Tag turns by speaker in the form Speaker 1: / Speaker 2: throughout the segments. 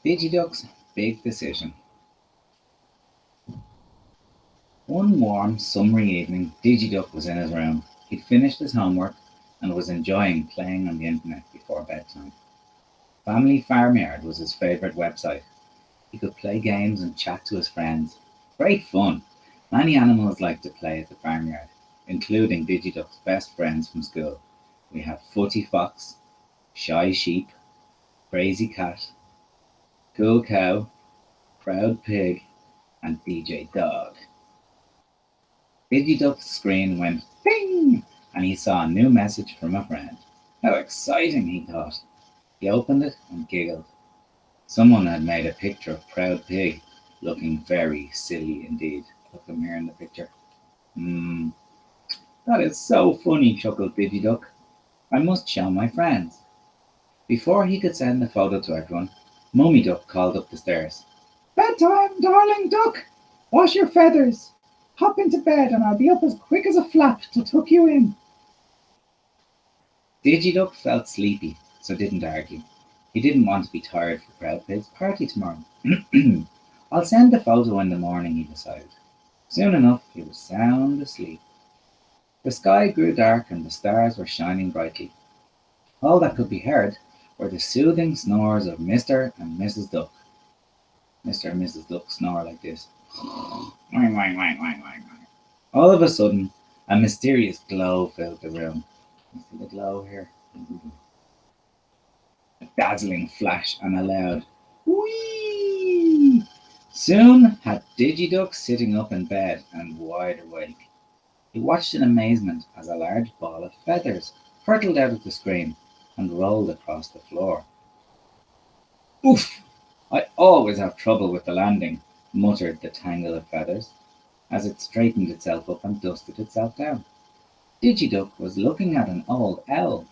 Speaker 1: Digiduck's big decision. One warm, summery evening, Digiduck was in his room. He'd finished his homework and was enjoying playing on the internet before bedtime. Family Farmyard was his favourite website. He could play games and chat to his friends. Great fun! Many animals liked to play at the farmyard, including Digiduck's best friends from school. We have Footy Fox, Shy Sheep, Crazy Cat, Cool Cow, Proud Pig, and DJ Dog. Digiduck's screen went ping, and he saw a new message from a friend. How exciting, he thought. He opened it and giggled. Someone had made a picture of Proud Pig, looking very silly indeed. Look at him here in the picture. Hmm, that is so funny, chuckled Digiduck. I must show my friends. Before he could send the photo to everyone, Mummy Duck called up the stairs. Bedtime, darling duck! Wash your feathers! Hop into bed and I'll be up as quick as a flap to tuck you in. Digiduck felt sleepy, so didn't argue. He didn't want to be tired for Proud Pig's party tomorrow. I'll send the photo in the morning, he decided. Soon enough, he was sound asleep. The sky grew dark and the stars were shining brightly. All that could be heard were the soothing snores of Mr. and Mrs. Duck. Mr. and Mrs. Duck snore like this. All of a sudden, a mysterious glow filled the room. You see the glow here? A dazzling flash and a loud whee! Soon had Digiduck sitting up in bed and wide awake. He watched in amazement as a large ball of feathers hurtled out of the screen and rolled across the floor. Oof! I always have trouble with the landing, muttered the tangle of feathers, as it straightened itself up and dusted itself down. Digiduck was looking at an old owl,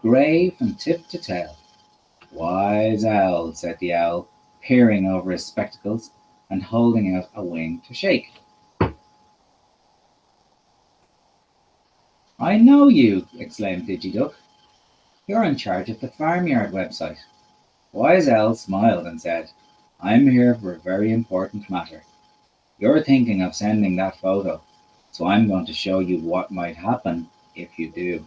Speaker 1: grave from tip to tail. Wise owl, said the owl, peering over his spectacles and holding out a wing to shake. I know you, exclaimed Digiduck. You're in charge of the farmyard website. Wise Owl smiled and said, I'm here for a very important matter. You're thinking of sending that photo, so I'm going to show you what might happen if you do.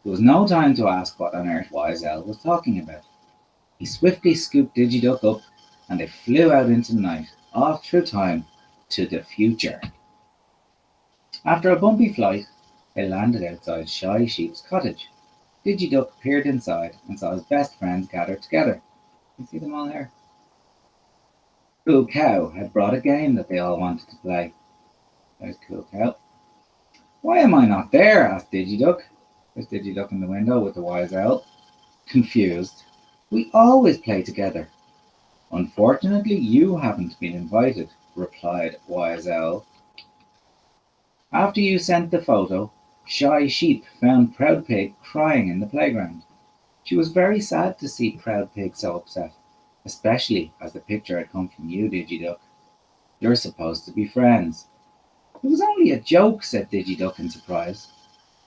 Speaker 1: There was no time to ask what on earth Wise Owl was talking about. He swiftly scooped Digiduck up, and they flew out into the night, off through time, to the future. After a bumpy flight, they landed outside Shy Sheep's cottage. Digiduck peered inside and saw his best friends gathered together. You see them all here? Cool Cow had brought a game that they all wanted to play. There's Cool Cow. Why am I not there? Asked Digiduck. There's Digiduck in the window with the Wise Owl. Confused. We always play together. Unfortunately, you haven't been invited, replied Wise Owl. After you sent the photo, Shy Sheep found Proud Pig crying in the playground. She was very sad to see Proud Pig so upset, especially as the picture had come from you, Digiduck. You're supposed to be friends. It was only a joke, said Digiduck in surprise.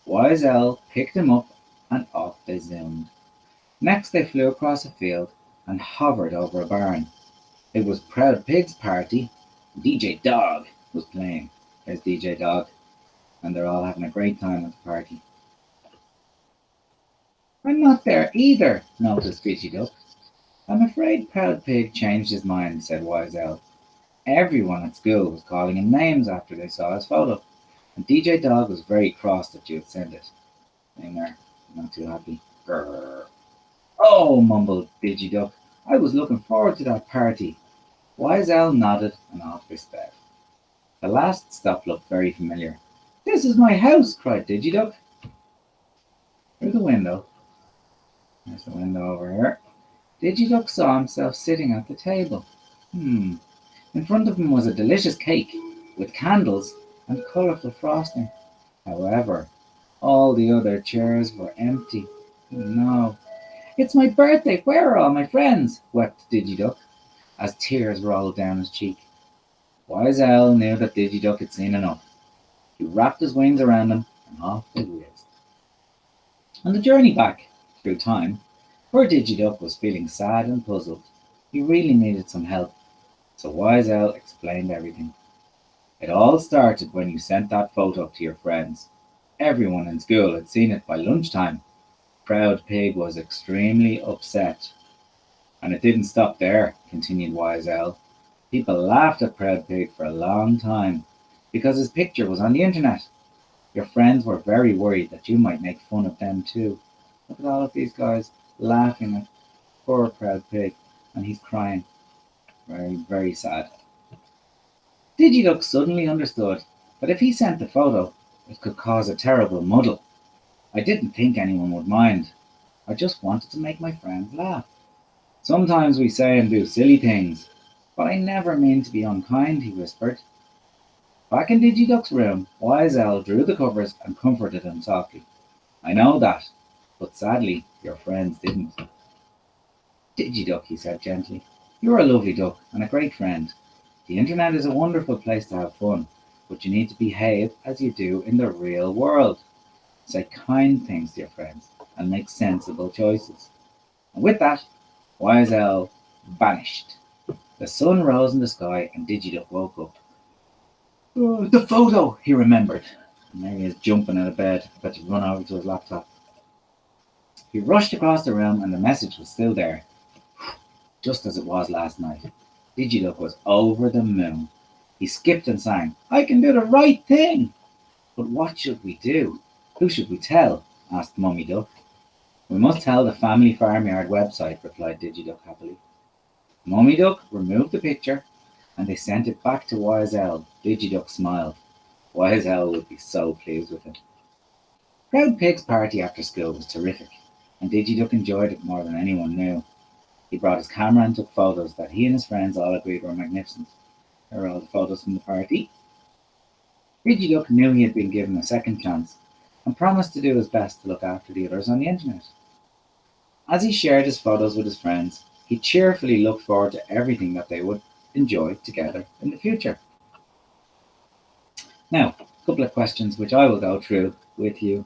Speaker 1: Wise Owl picked him up and off they zoomed. Next they flew across a field and hovered over a barn. It was Proud Pig's party. DJ Dog was playing. There's DJ Dog. And they're all having a great time at the party. I'm not there either, noticed Digiduck. I'm afraid Proud Pig changed his mind, said Wise Owl. Everyone at school was calling him names after they saw his photo, and DJ Dog was very cross that you had sent it. In there, not too happy. Grrr. Oh, mumbled Digiduck, I was looking forward to that party. Wise Owl nodded and off they sped. The last stop looked very familiar. This is my house, cried Digiduck. Through the window. There's the window over here. Digiduck saw himself sitting at the table. In front of him was a delicious cake with candles and colourful frosting. However, all the other chairs were empty. Oh, no. It's my birthday. Where are all my friends? Wept Digiduck as tears rolled down his cheek. Wise Owl knew that Digiduck had seen enough. He wrapped his wings around him and off they whizzed. On the journey back through time, poor Digiduck was feeling sad and puzzled. He really needed some help, so Wise L explained everything. It all started when you sent that photo to your friends. Everyone in school had seen it by lunchtime. Proud Pig was extremely upset. And it didn't stop there, continued Wise L. People laughed at Proud Pig for a long time because his picture was on the internet. Your friends were very worried that you might make fun of them too. Look at all of these guys laughing at poor Proud Pig, and he's crying. Very, very sad. Digiduck suddenly understood that if he sent the photo, it could cause a terrible muddle. I didn't think anyone would mind. I just wanted to make my friends laugh. Sometimes we say and do silly things, but I never mean to be unkind, he whispered. Back in Digiduck's room, Wise L drew the covers and comforted him softly. I know that, but sadly, your friends didn't. Digiduck, he said gently, you're a lovely duck and a great friend. The internet is a wonderful place to have fun, but you need to behave as you do in the real world. Say kind things to your friends and make sensible choices. And with that, Wise L vanished. The sun rose in the sky and Digiduck woke up. Oh, the photo, he remembered. And there he is jumping out of bed, about to run over to his laptop. He rushed across the room and the message was still there, just as it was last night. Digiduck was over the moon. He skipped and sang, I can do the right thing! But what should we do? Who should we tell? Asked Mummy Duck. We must tell the family farmyard website, replied Digiduck happily. Mummy Duck removed the picture and they sent it back to Wise L. Digiduck smiled. Wise L would be so pleased with it. Proud Pig's party after school was terrific, and Digiduck enjoyed it more than anyone knew. He brought his camera and took photos that he and his friends all agreed were magnificent. Here are all the photos from the party. Digiduck knew he had been given a second chance and promised to do his best to look after the others on the internet. As he shared his photos with his friends, he cheerfully looked forward to everything that they would enjoy together in the future. Now, a couple of questions which I will go through with you